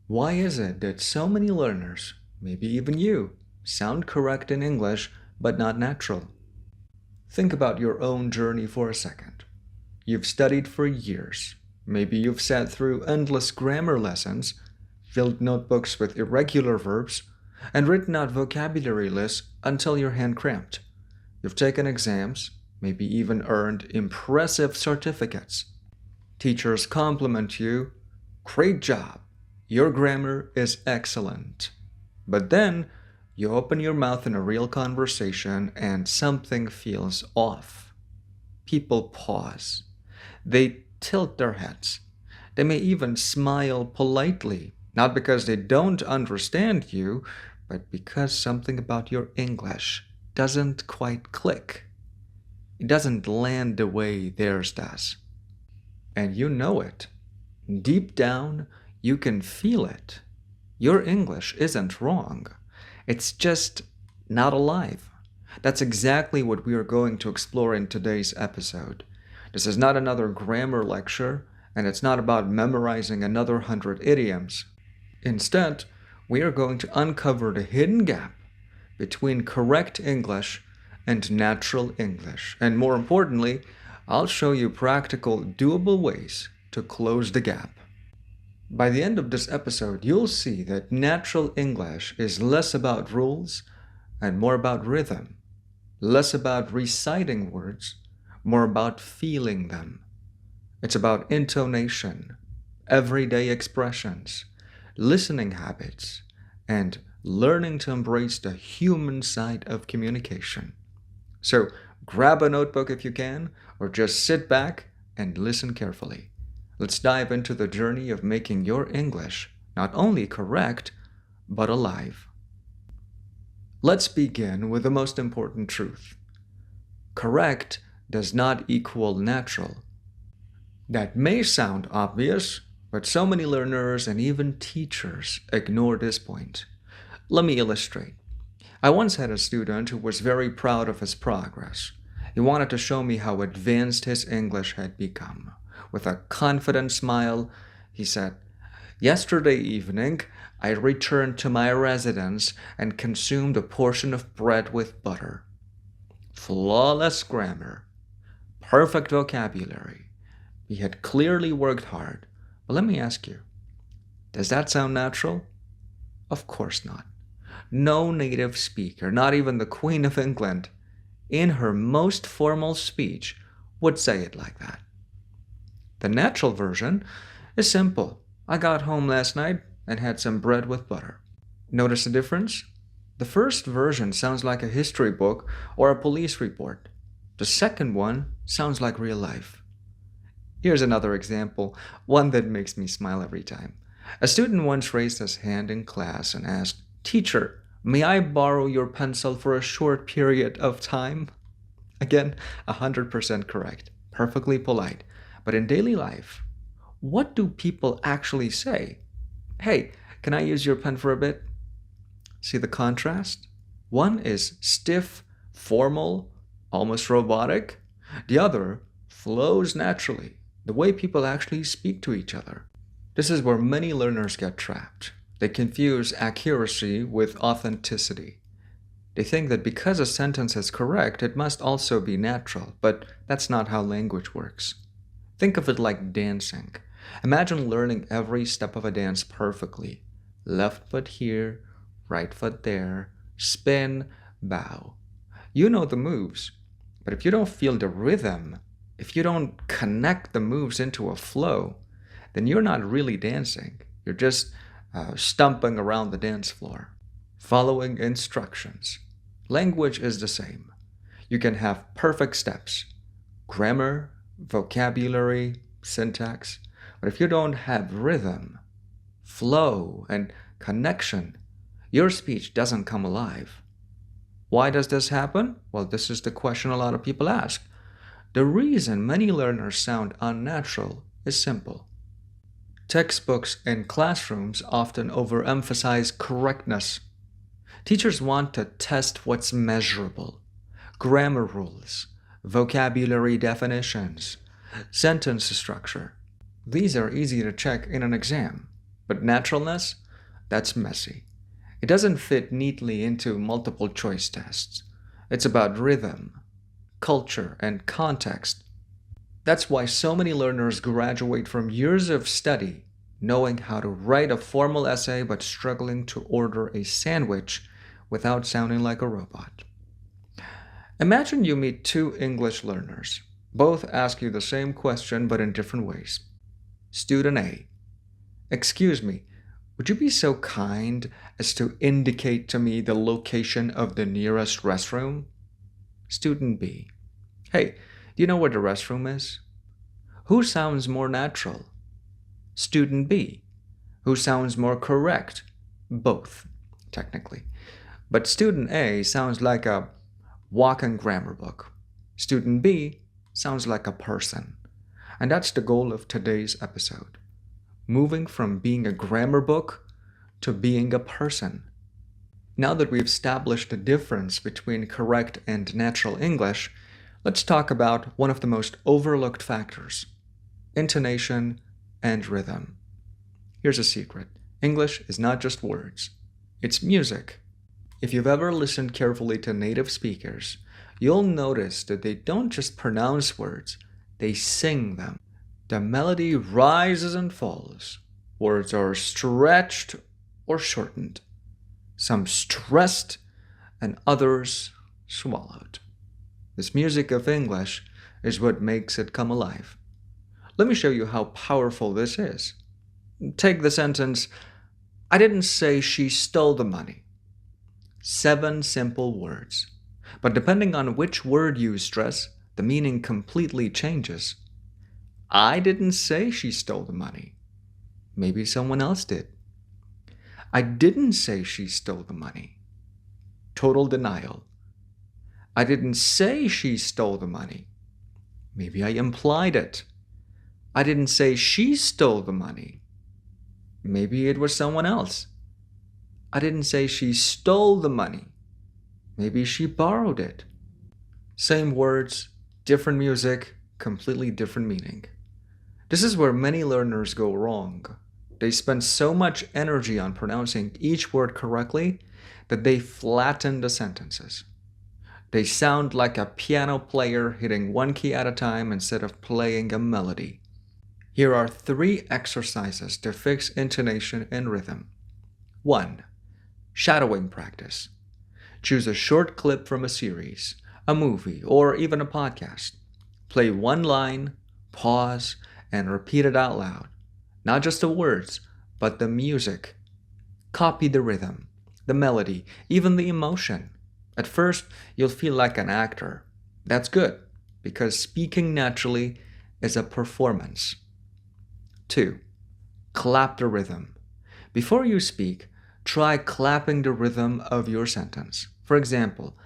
Why is it that so many learners, maybe even you, sound correct in English but not natural? Think about your own journey for a second. You've studied for years. Maybe you've sat through endless grammar lessons, filled notebooks with irregular verbs, and written out vocabulary lists until your hand cramped. You've taken exams, maybe even earned impressive certificates. Teachers compliment you. Great job. Your grammar is excellent. But then you open your mouth in a real conversation and something feels off. People pause. They tilt their heads. They may even smile politely, not because they don't understand you, but because something about your English doesn't quite click. It doesn't land the way theirs does. And you know it. Deep down, you can feel it. Your English isn't wrong. It's just not alive. That's exactly what we are going to explore in today's episode. This is not another grammar lecture, and it's not about memorizing another 100 idioms. Instead, we are going to uncover the hidden gap between correct English and natural English. And more importantly, I'll show you practical, doable ways to close the gap. By the end of this episode, you'll see that natural English is less about rules and more about rhythm, less about reciting words, more about feeling them. It's about intonation, everyday expressions, listening habits, and learning to embrace the human side of communication. So grab a notebook if you can, or just sit back and listen carefully. Let's dive into the journey of making your English not only correct, but alive. Let's begin with the most important truth. Correct does not equal natural. That may sound obvious, but so many learners and even teachers ignore this point. Let me illustrate. I once had a student who was very proud of his progress. He wanted to show me how advanced his English had become. With a confident smile, he said, "Yesterday evening, I returned to my residence and consumed a portion of bread with butter." Flawless grammar, perfect vocabulary. He had clearly worked hard. But let me ask you, does that sound natural? Of course not. No native speaker, not even the Queen of England, in her most formal speech, would say it like that. The natural version is simple. I got home last night and had some bread with butter. Notice the difference? The first version sounds like a history book or a police report. The second one sounds like real life. Here's another example, one that makes me smile every time. A student once raised his hand in class and asked, "Teacher, may I borrow your pencil for a short period of time?" Again, 100% correct, perfectly polite. But in daily life, what do people actually say? "Hey, can I use your pen for a bit?" See the contrast? One is stiff, formal, almost robotic. The other flows naturally, the way people actually speak to each other. This is where many learners get trapped. They confuse accuracy with authenticity. They think that because a sentence is correct, it must also be natural, but that's not how language works. Think of it like dancing. Imagine learning every step of a dance perfectly. Left foot here, right foot there, spin, bow. You know the moves, but if you don't feel the rhythm, if you don't connect the moves into a flow, then you're not really dancing. You're just stumping around the dance floor, following instructions. Language is the same. You can have perfect steps, grammar, vocabulary, syntax, but if you don't have rhythm, flow, and connection, your speech doesn't come alive. Why does this happen? Well, this is the question a lot of people ask. The reason many learners sound unnatural is simple. Textbooks and classrooms often overemphasize correctness. Teachers want to test what's measurable. Grammar rules, vocabulary definitions, sentence structure. These are easy to check in an exam. But naturalness, that's messy. It doesn't fit neatly into multiple choice tests. It's about rhythm, culture, and context. That's why so many learners graduate from years of study knowing how to write a formal essay but struggling to order a sandwich without sounding like a robot. Imagine you meet two English learners. Both ask you the same question but in different ways. Student A: "Excuse me, would you be so kind as to indicate to me the location of the nearest restroom?" Student B: "Hey, do you know where the restroom is?" Who sounds more natural? Student B: "Who sounds more correct?" Both, technically. But student A sounds like a walking grammar book. Student B sounds like a person. And that's the goal of today's episode. Moving from being a grammar book to being a person. Now that we've established the difference between correct and natural English, let's talk about one of the most overlooked factors: intonation and rhythm. Here's a secret: English is not just words, it's music. If you've ever listened carefully to native speakers, you'll notice that they don't just pronounce words, they sing them. The melody rises and falls. Words are stretched or shortened, some stressed and others swallowed. This music of English is what makes it come alive. Let me show you how powerful this is. Take the sentence, "I didn't say she stole the money." 7 simple words. But depending on which word you stress, the meaning completely changes. I didn't say she stole the money. Maybe someone else did. I didn't say she stole the money. Total denial. I didn't say she stole the money. Maybe I implied it. I didn't say she stole the money. Maybe it was someone else. I didn't say she stole the money. Maybe she borrowed it. Same words, different music, completely different meaning. This is where many learners go wrong. They spend so much energy on pronouncing each word correctly that they flatten the sentences. They sound like a piano player hitting one key at a time instead of playing a melody. Here are 3 exercises to fix intonation and rhythm. 1. Shadowing practice. Choose a short clip from a series, a movie, or even a podcast. Play one line, pause, and repeat it out loud. Not just the words, but the music. Copy the rhythm, the melody, even the emotion. At first, you'll feel like an actor. That's good, because speaking naturally is a performance. 2. Clap the rhythm. Before you speak, try clapping the rhythm of your sentence. For example,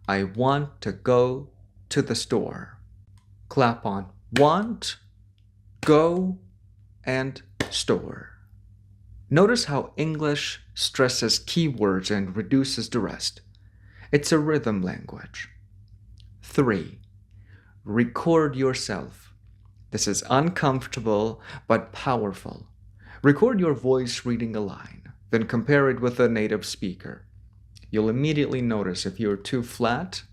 I want to go to the store. Clap on want, go, and store. Notice how English stresses keywords and reduces the rest. It's a rhythm language. 3. Record yourself. This is uncomfortable but powerful. Record your voice reading a line, then compare it with a native speaker. You'll immediately notice if you're too flat,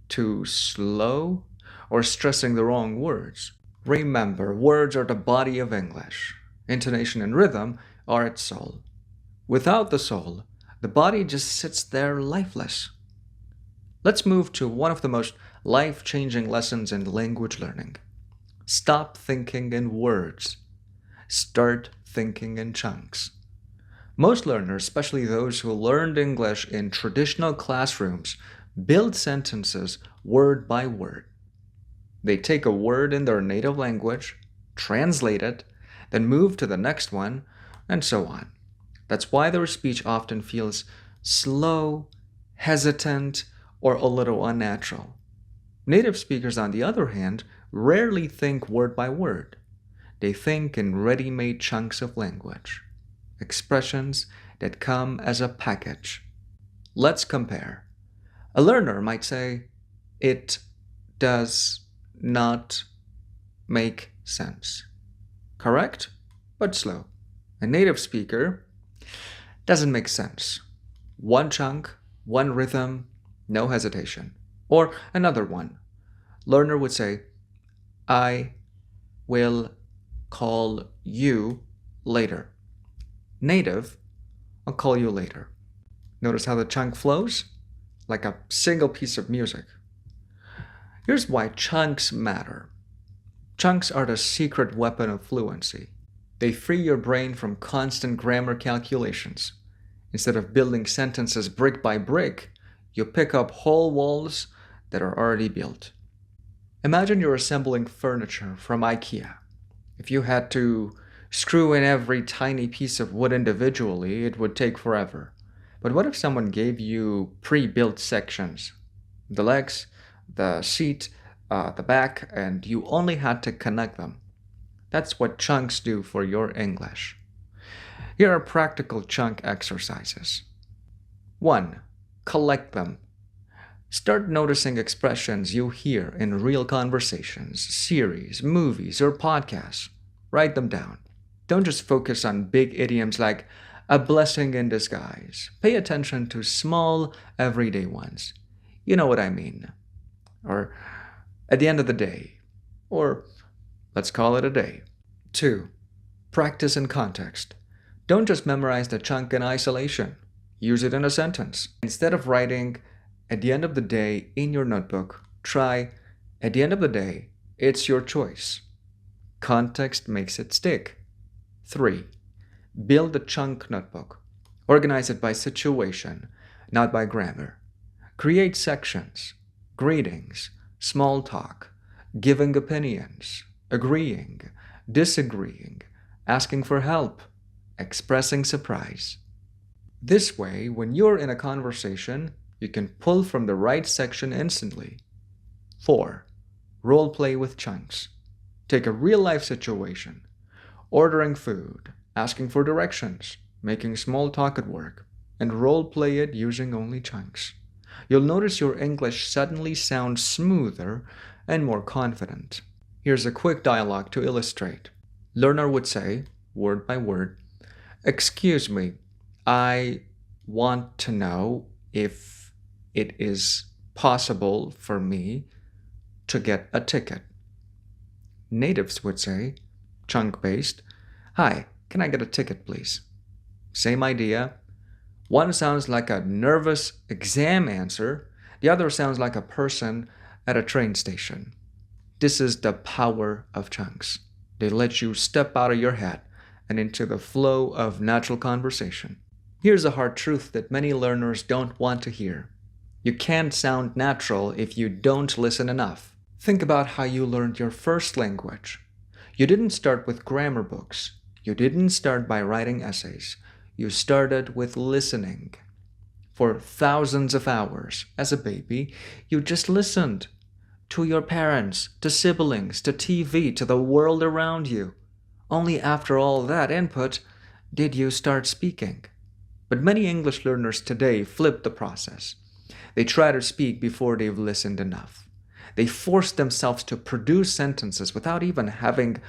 too slow, or stressing the wrong words. Remember, words are the body of English. Intonation and rhythm are its soul. Without the soul, the body just sits there lifeless. Let's move to one of the most life-changing lessons in language learning. Stop thinking in words. Start thinking in chunks. Most learners, especially those who learned English in traditional classrooms, build sentences word by word. They take a word in their native language, translate it, then move to the next one, and so on. That's why their speech often feels slow, hesitant, or a little unnatural. Native speakers, on the other hand, rarely think word by word. They think in ready-made chunks of language, expressions that come as a package. Let's compare. A learner might say, "It does not make sense." Correct, but slow. A native speaker doesn't make sense. One chunk, one rhythm, no hesitation. Or another one. Learner would say, I will call you later. Native, I'll call you later. Notice how the chunk flows? Like a single piece of music. Here's why chunks matter. Chunks are the secret weapon of fluency. They free your brain from constant grammar calculations. Instead of building sentences brick by brick, you pick up whole walls that are already built. Imagine you're assembling furniture from IKEA. If you had to screw in every tiny piece of wood individually, it would take forever. But what if someone gave you pre-built sections? The legs, the seat, the back, and you only had to connect them. That's what chunks do for your English. Here are practical chunk exercises. 1. Collect them. Start noticing expressions you hear in real conversations, series, movies, or podcasts. Write them down. Don't just focus on big idioms like a blessing in disguise. Pay attention to small, everyday ones. You know what I mean. Or at the end of the day. Or let's call it a day. 2. Practice in context. Don't just memorize the chunk in isolation. Use it in a sentence. Instead of writing, at the end of the day in your notebook, try, at the end of the day, it's your choice. Context makes it stick. 3. Build a chunk notebook. Organize it by situation, not by grammar. Create sections, greetings, small talk, giving opinions, agreeing, disagreeing, asking for help, expressing surprise. This way, when you're in a conversation, you can pull from the right section instantly. 4. Role play with chunks. Take a real-life situation. Ordering food, asking for directions, making small talk at work, and role play it using only chunks. You'll notice your English suddenly sounds smoother and more confident. Here's a quick dialogue to illustrate. Learner would say, word by word, "Excuse me, I want to know if it is possible for me to get a ticket." Natives would say, chunk-based, "Hi, can I get a ticket, please?" Same idea. One sounds like a nervous exam answer. The other sounds like a person at a train station. This is the power of chunks. They let you step out of your head and into the flow of natural conversation. Here's a hard truth that many learners don't want to hear. You can't sound natural if you don't listen enough. Think about how you learned your first language. You didn't start with grammar books. You didn't start by writing essays. You started with listening. For thousands of hours, as a baby, you just listened. To your parents, to siblings, to TV, to the world around you. Only after all that input did you start speaking. But many English learners today flip the process. They try to speak before they've listened enough. They force themselves to produce sentences without even having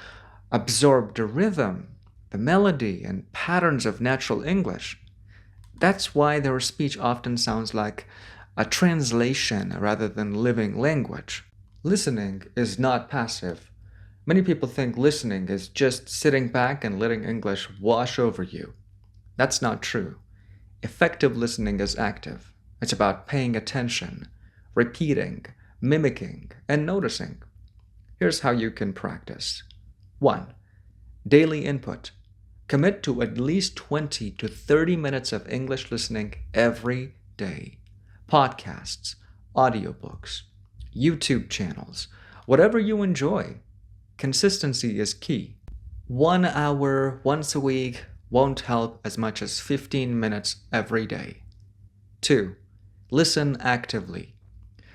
absorbed the rhythm, the melody, and patterns of natural English. That's why their speech often sounds like a translation rather than living language. Listening is not passive. Many people think listening is just sitting back and letting English wash over you. That's not true. Effective listening is active. It's about paying attention, repeating, mimicking, and noticing. Here's how you can practice. 1. Daily input. Commit to at least 20 to 30 minutes of English listening every day. Podcasts, audiobooks, YouTube channels, whatever you enjoy. Consistency is key. 1 hour once a week won't help as much as 15 minutes every day. 2. Listen actively.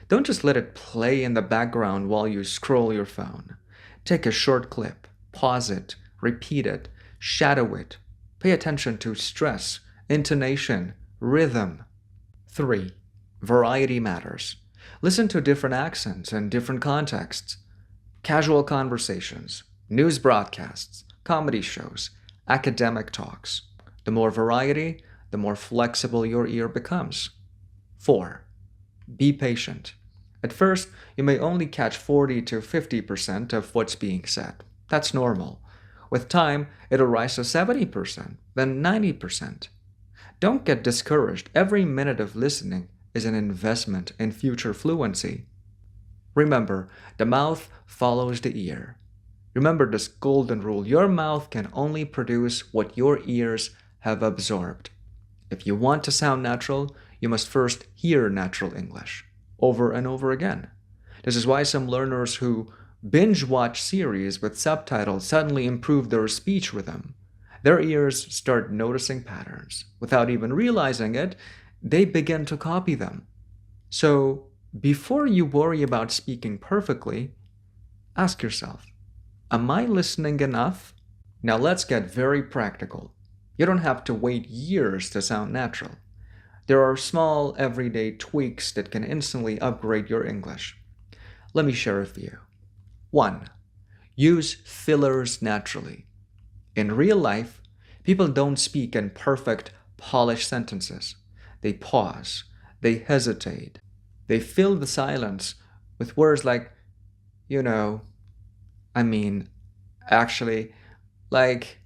Don't just let it play in the background while you scroll your phone. Take a short clip, pause it, repeat it, shadow it. Pay attention to stress, intonation, rhythm. 3. Variety matters. Listen to different accents and different contexts. Casual conversations, news broadcasts, comedy shows, academic talks. The more variety, the more flexible your ear becomes. 4. Be patient. At first, you may only catch 40 to 50% of what's being said. That's normal. With time, it'll rise to 70%, then 90%. Don't get discouraged. Every minute of listening is an investment in future fluency. Remember, the mouth follows the ear. Remember this golden rule: your mouth can only produce what your ears have absorbed. If you want to sound natural, you must first hear natural English over and over again. This is why some learners who binge watch series with subtitles suddenly improve their speech rhythm. Their ears start noticing patterns. Without even realizing it, they begin to copy them. So, before you worry about speaking perfectly, ask yourself, am I listening enough? Now let's get very practical. You don't have to wait years to sound natural. There are small, everyday tweaks that can instantly upgrade your English. Let me share a few. 1. Use fillers naturally. In real life, people don't speak in perfect, polished sentences. They pause, they hesitate, they fill the silence with words like, you know, I mean, actually, like,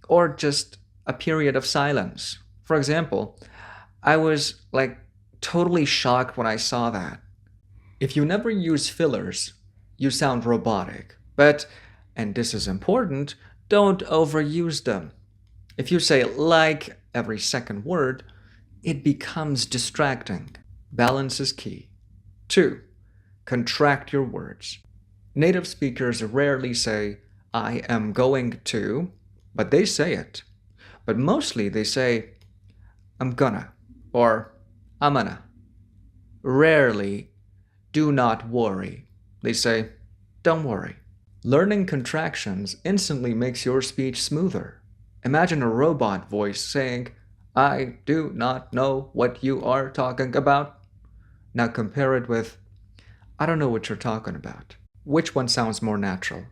or just a period of silence. For example, I was totally shocked when I saw that. If you never use fillers, you sound robotic. But, and this is important, don't overuse them. If you say like every second word, it becomes distracting. Balance is key. 2. Contract your words. Native speakers rarely say, I am going to, but they say it. But mostly they say, I'm gonna, or I'm gonna. Rarely, do not worry. They say, don't worry. Learning contractions instantly makes your speech smoother. Imagine a robot voice saying, I do not know what you are talking about. Now compare it with, I don't know what you're talking about. Which one sounds more natural?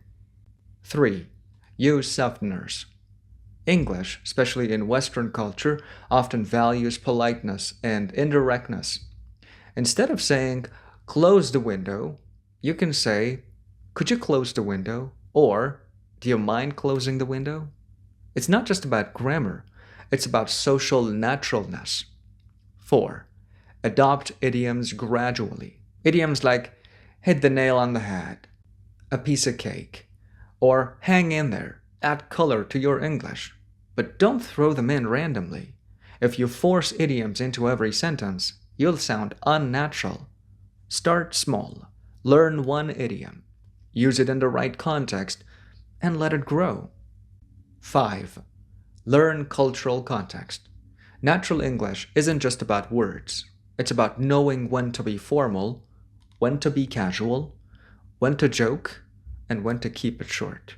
3. Use softeners. English, especially in Western culture, often values politeness and indirectness. Instead of saying, close the window, you can say, could you close the window? Or, do you mind closing the window? It's not just about grammar, it's about social naturalness. 4. Adopt idioms gradually. Idioms like, hit the nail on the head, a piece of cake, or hang in there. Add color to your English. But don't throw them in randomly. If you force idioms into every sentence, you'll sound unnatural. Start small. Learn one idiom. Use it in the right context, and let it grow. 5. Learn cultural context. Natural English isn't just about words. It's about knowing when to be formal, when to be casual, when to joke, and when to keep it short.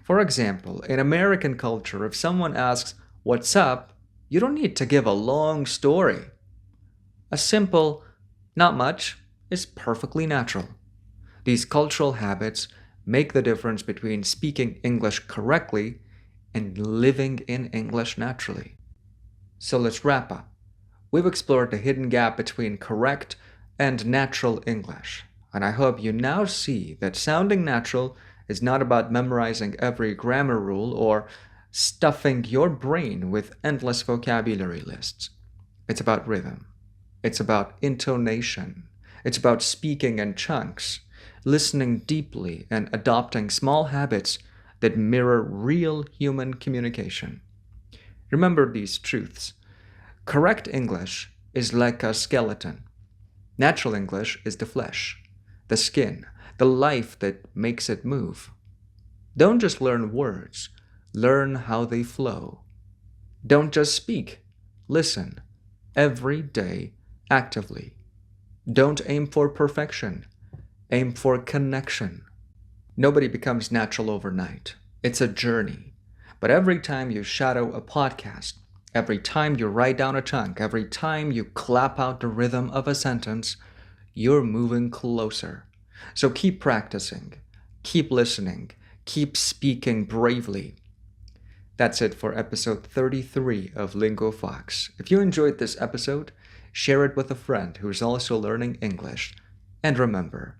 For example, in American culture, if someone asks, what's up, you don't need to give a long story. A simple, not much, is perfectly natural. These cultural habits make the difference between speaking English correctly and living in English naturally. So let's wrap up. We've explored the hidden gap between correct and natural English, and I hope you now see that sounding natural is not about memorizing every grammar rule or stuffing your brain with endless vocabulary lists. It's about rhythm. It's about intonation. It's about speaking in chunks, listening deeply, and adopting small habits that mirror real human communication. Remember these truths. Correct English is like a skeleton. Natural English is the flesh, the skin, the life that makes it move. Don't just learn words, learn how they flow. Don't just speak, listen, every day, actively. Don't aim for perfection, aim for connection. Nobody becomes natural overnight. It's a journey. But every time you shadow a podcast, every time you write down a chunk, every time you clap out the rhythm of a sentence, you're moving closer. So keep practicing, keep listening, keep speaking bravely. That's it for episode 33 of LinguaFox. If you enjoyed this episode, share it with a friend who's also learning English. And remember,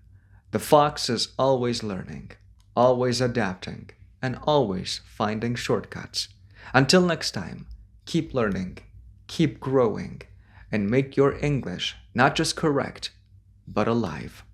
the fox is always learning, always adapting, and always finding shortcuts. Until next time, keep learning, keep growing, and make your English not just correct, but alive.